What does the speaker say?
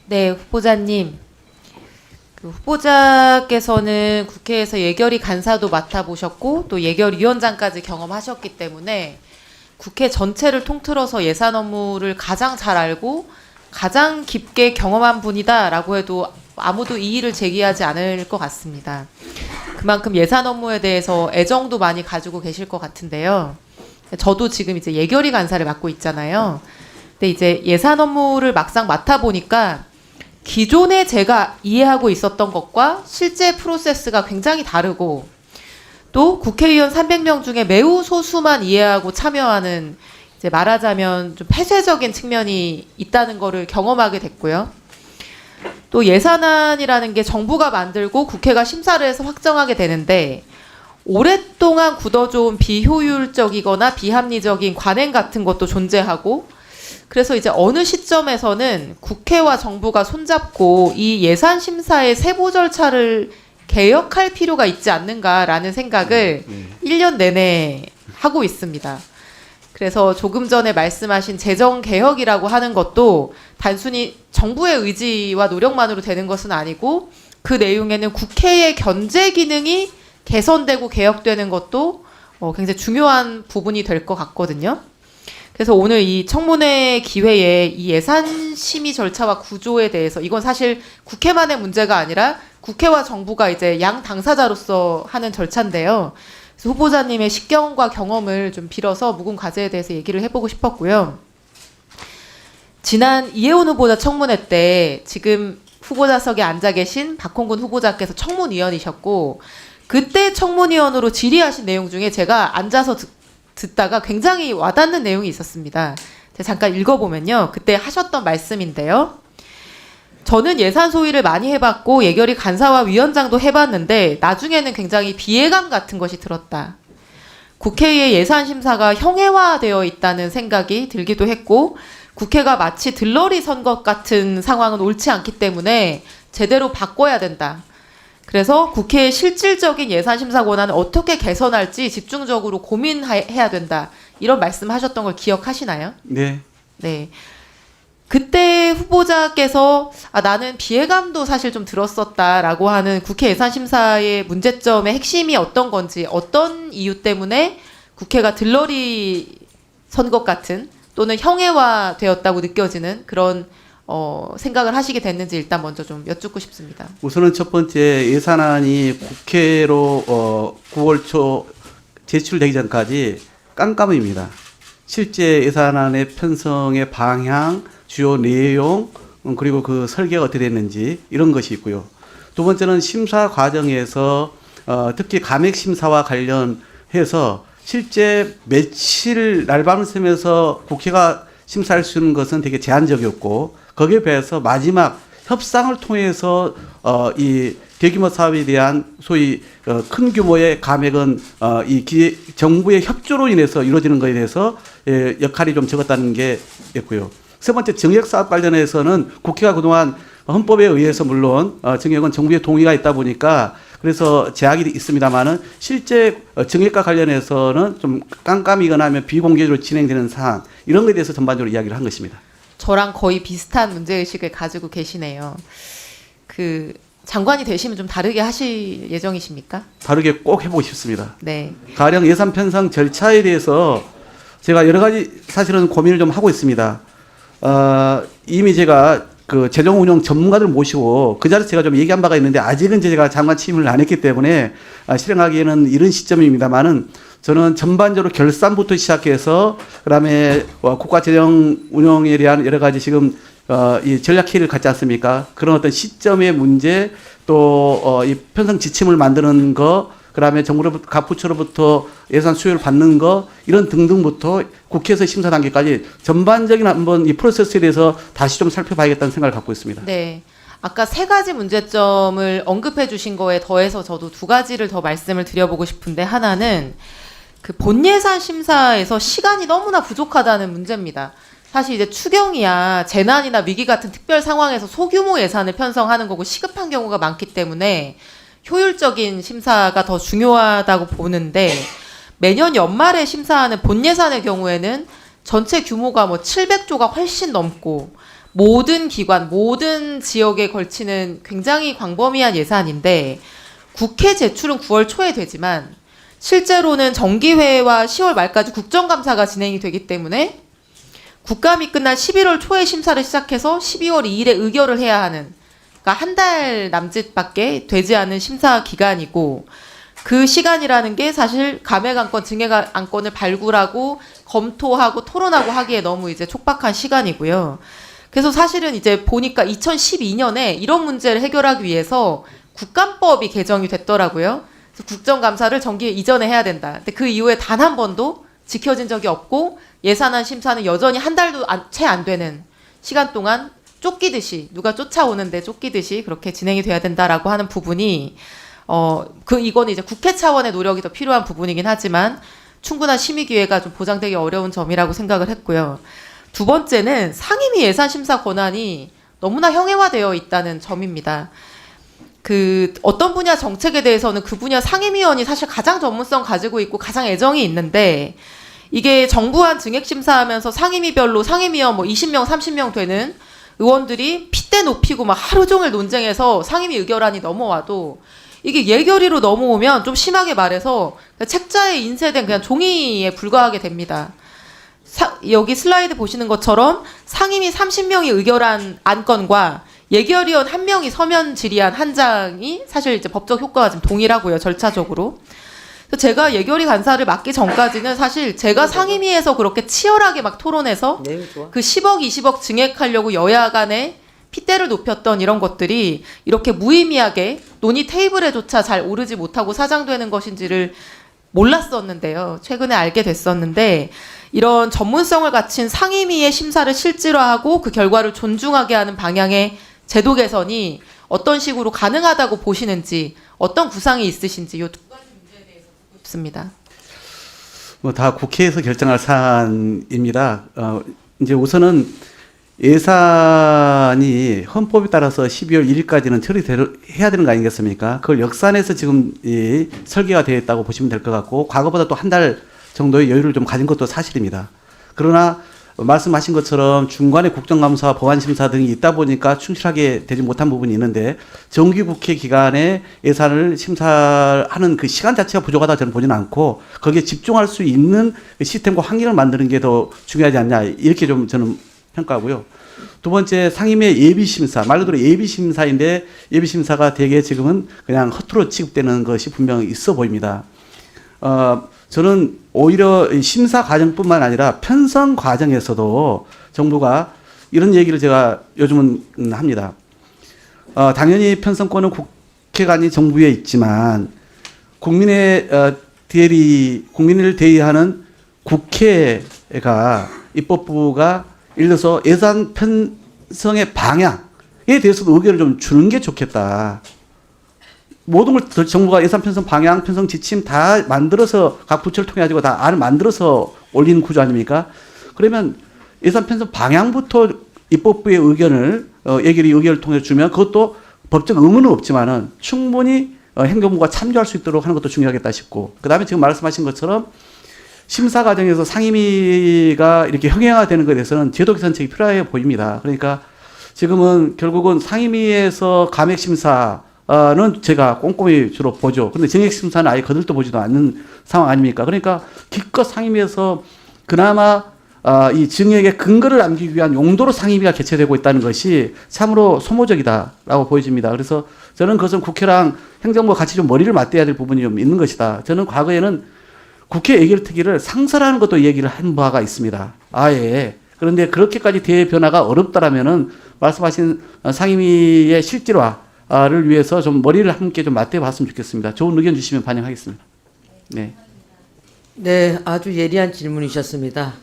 네, 후보자님. 후보자께서는 국회에서 예결위 간사도 맡아보셨고 또 예결위원장까지 경험하셨기 때문에 국회 전체를 통틀어서 예산 업무를 가장 잘 알고 가장 깊게 경험한 분이다라고 해도 아무도 이의를 제기하지 않을 것 같습니다. 그만큼 예산 업무에 대해서 애정도 많이 가지고 계실 것 같은데요. 저도 지금 이제 예결위 간사를 맡고 있잖아요. 근데 이제 예산 업무를 막상 맡아보니까 기존에 제가 이해하고 있었던 것과 실제 프로세스가 굉장히 다르고 또 국회의원 300명 중에 매우 소수만 이해하고 참여하는 이제 말하자면 좀 폐쇄적인 측면이 있다는 거를 경험하게 됐고요. 또 예산안이라는 게 정부가 만들고 국회가 심사를 해서 확정하게 되는데 오랫동안 굳어져온 비효율적이거나 비합리적인 관행 같은 것도 존재하고 그래서 이제 어느 시점에서는 국회와 정부가 손잡고 이 예산 심사의 세부 절차를 개혁할 필요가 있지 않는가라는 생각을 1년 내내 하고 있습니다. 그래서 조금 전에 말씀하신 재정개혁이라고 하는 것도 단순히 정부의 의지와 노력만으로 되는 것은 아니고 그 내용에는 국회의 견제 기능이 개선되고 개혁되는 것도 굉장히 중요한 부분이 될 것 같거든요. 그래서 오늘 이 청문회 기회에 이 예산 심의 절차와 구조에 대해서 이건 사실 국회만의 문제가 아니라 국회와 정부가 이제 양 당사자로서 하는 절차인데요. 그래서 후보자님의 식견과 경험을 좀 빌어서 묵은 과제에 대해서 얘기를 해보고 싶었고요. 지난 이해훈 후보자 청문회 때 지금 후보자석에 앉아 계신 박홍근 후보자께서 청문위원이셨고 그때 청문위원으로 질의하신 내용 중에 제가 앉아서 듣다가 굉장히 와닿는 내용이 있었습니다. 제가 잠깐 읽어보면요. 그때 하셨던 말씀인데요. 저는 예산 소위를 많이 해봤고 예결위 간사와 위원장도 해봤는데 나중에는 굉장히 비애감 같은 것이 들었다. 국회의 예산 심사가 형해화되어 있다는 생각이 들기도 했고 국회가 마치 들러리 선 것 같은 상황은 옳지 않기 때문에 제대로 바꿔야 된다. 그래서 국회의 실질적인 예산 심사 권한을 어떻게 개선할지 집중적으로 고민해야 된다. 이런 말씀하셨던 걸 기억하시나요? 네. 네. 그때 후보자께서 나는 비애감도 사실 좀 들었었다라고 하는 국회 예산 심사의 문제점의 핵심이 어떤 건지 어떤 이유 때문에 국회가 들러리 선 것 같은 또는 형해화되었다고 느껴지는 그런 생각을 하시게 됐는지 일단 먼저 좀 여쭙고 싶습니다. 우선은 첫 번째 예산안이 국회로 9월 초 제출되기 전까지 깜깜입니다. 실제 예산안의 편성의 방향, 주요 내용, 그리고 그 설계가 어떻게 됐는지 이런 것이 있고요. 두 번째는 심사 과정에서 특히 감액 심사와 관련해서 실제 며칠 날밤을 새면서 국회가 심사할 수 있는 것은 되게 제한적이었고 거기에 비해서 마지막 협상을 통해서 이 대규모 사업에 대한 소위 큰 규모의 감액은 정부의 협조로 인해서 이루어지는 것에 대해서 역할이 좀 적었다는 게 있고요. 세 번째 정액 사업 관련해서는 국회가 그동안 헌법에 의해서 물론 정액은 정부의 동의가 있다 보니까 그래서 제약이 있습니다만은 실제 정액과 관련해서는 좀 깜깜이거나 하면 비공개적으로 진행되는 사항 이런 것에 대해서 전반적으로 이야기를 한 것입니다. 저랑 거의 비슷한 문제의식을 가지고 계시네요. 장관이 되시면 좀 다르게 하실 예정이십니까? 다르게 꼭 해보고 싶습니다. 네. 가령 예산 편성 절차에 대해서 제가 여러 가지 사실은 고민을 좀 하고 있습니다. 이미 제가 그 재정 운영 전문가들 모시고 그 자리에서 제가 좀 얘기한 바가 있는데 아직은 제가 장관 취임을 안 했기 때문에 실행하기에는 이른 시점입니다만은 저는 전반적으로 결산부터 시작해서 그다음에 국가 재정 운영에 대한 여러 가지 지금 이 전략 회의를 갖지 않습니까? 그런 어떤 시점의 문제 또 이 편성 지침을 만드는 거 그다음에 정부로부터 각 부처로부터 예산 수요를 받는 거 이런 등등부터 국회에서 심사 단계까지 전반적인 한번 이 프로세스에 대해서 다시 좀 살펴봐야겠다는 생각을 갖고 있습니다. 네. 아까 세 가지 문제점을 언급해 주신 거에 더해서 저도 두 가지를 더 말씀을 드려보고 싶은데 하나는 그 본예산 심사에서 시간이 너무나 부족하다는 문제입니다. 사실 이제 추경이야 재난이나 위기 같은 특별 상황에서 소규모 예산을 편성하는 거고 시급한 경우가 많기 때문에 효율적인 심사가 더 중요하다고 보는데 매년 연말에 심사하는 본예산의 경우에는 전체 규모가 700조가 훨씬 넘고 모든 기관, 모든 지역에 걸치는 굉장히 광범위한 예산인데 국회 제출은 9월 초에 되지만 실제로는 정기회와 10월 말까지 국정감사가 진행이 되기 때문에 국감이 끝난 11월 초에 심사를 시작해서 12월 2일에 의결을 해야 하는, 그러니까 한 달 남짓밖에 되지 않은 심사 기간이고, 그 시간이라는 게 사실 감액안건, 증액안건을 발굴하고 검토하고 토론하고 하기에 너무 이제 촉박한 시간이고요. 그래서 사실은 이제 보니까 2012년에 이런 문제를 해결하기 위해서 국감법이 개정이 됐더라고요. 그래서 국정감사를 정기회 이전에 해야 된다. 근데 그 이후에 단 한 번도 지켜진 적이 없고 예산안 심사는 여전히 한 달도 채 안 되는 시간 동안 쫓기듯이, 누가 쫓아오는데 쫓기듯이 그렇게 진행이 돼야 된다라고 하는 부분이 이거는 이제 국회 차원의 노력이 더 필요한 부분이긴 하지만 충분한 심의 기회가 좀 보장되기 어려운 점이라고 생각을 했고요. 두 번째는 상임위 예산 심사 권한이 너무나 형해화되어 있다는 점입니다. 그 어떤 분야 정책에 대해서는 그 분야 상임위원이 사실 가장 전문성 가지고 있고 가장 애정이 있는데, 이게 정부안 증액 심사하면서 상임위별로 상임위원 뭐 20명, 30명 되는 의원들이 핏대 높이고 막 하루 종일 논쟁해서 상임위 의결안이 넘어와도 이게 예결위로 넘어오면 좀 심하게 말해서 책자에 인쇄된 그냥 종이에 불과하게 됩니다. 여기 슬라이드 보시는 것처럼 상임위 30명이 의결한 안건과 예결위원 1명이 서면 질의한 한 장이 사실 이제 법적 효과가 좀 동일하고요, 절차적으로. 그래서 제가 예결위 간사를 맡기 전까지는 사실 제가 상임위에서 그렇게 치열하게 막 토론해서 그 10억, 20억 증액하려고 여야 간에 핏대를 높였던 이런 것들이 이렇게 무의미하게 논의 테이블에조차 잘 오르지 못하고 사장되는 것인지를 몰랐었는데요. 최근에 알게 됐었는데, 이런 전문성을 갖춘 상임위의 심사를 실질화하고 그 결과를 존중하게 하는 방향의 제도 개선이 어떤 식으로 가능하다고 보시는지, 어떤 구상이 있으신지 이 두 가지 문제에 대해서 듣고 싶습니다. 뭐 다 국회에서 결정할 사안입니다. 이제 우선은 예산이 헌법에 따라서 12월 1일까지는 처리해야 되는 거 아니겠습니까? 그걸 역산해서 지금 설계가 되어 있다고 보시면 될 것 같고, 과거보다 또 한 달 정도의 여유를 좀 가진 것도 사실입니다. 그러나 말씀하신 것처럼 중간에 국정감사, 법안심사 등이 있다 보니까 충실하게 되지 못한 부분이 있는데, 정기국회 기간에 예산을 심사하는 그 시간 자체가 부족하다 저는 보지는 않고, 거기에 집중할 수 있는 시스템과 환경을 만드는 게 더 중요하지 않냐, 이렇게 좀 저는 평가하고요. 두 번째, 상임위 예비심사, 말 그대로 예비심사인데 예비심사가 대개 지금은 그냥 허투루 취급되는 것이 분명히 있어 보입니다. 저는 오히려 심사 과정뿐만 아니라 편성 과정에서도 정부가 이런 얘기를 제가 요즘은 합니다. 당연히 편성권은 국회가 아닌 정부에 있지만 국민의 국민을 대의하는 국회가, 입법부가 예를 들어서 예산 편성의 방향에 대해서도 의견을 좀 주는 게 좋겠다. 모든 걸 정부가 예산 편성 방향, 편성 지침 다 만들어서 각 부처를 통해 가지고 다 안을 만들어서 올리는 구조 아닙니까? 그러면 예산 편성 방향부터 입법부의 의견을 예결위 의견을 통해 주면 그것도 법적 의무는 없지만은 충분히 행정부가 참조할 수 있도록 하는 것도 중요하겠다 싶고, 그다음에 지금 말씀하신 것처럼 심사 과정에서 상임위가 이렇게 형해화되는 것에 대해서는 제도 개선책이 필요해 보입니다. 그러니까 지금은 결국은 상임위에서 감액 심사 는 제가 꼼꼼히 주로 보죠. 근데 증액심사는 아예 거들떠 보지도 않는 상황 아닙니까? 그러니까 기껏 상임위에서 그나마 이 증액의 근거를 남기기 위한 용도로 상임위가 개최되고 있다는 것이 참으로 소모적이다라고 보여집니다. 그래서 저는 그것은 국회랑 행정부가 같이 좀 머리를 맞대야 될 부분이 좀 있는 것이다. 저는 과거에는 국회 예결특위를 상설하는 것도 얘기를 한 바가 있습니다. 아예. 그런데 그렇게까지 대변화가 어렵다라면은 말씀하신 상임위의 실질화 를 위해서 좀 머리를 함께 좀 맞대 봤으면 좋겠습니다. 좋은 의견 주시면 반영하겠습니다. 네. 네, 아주 예리한 질문이셨습니다.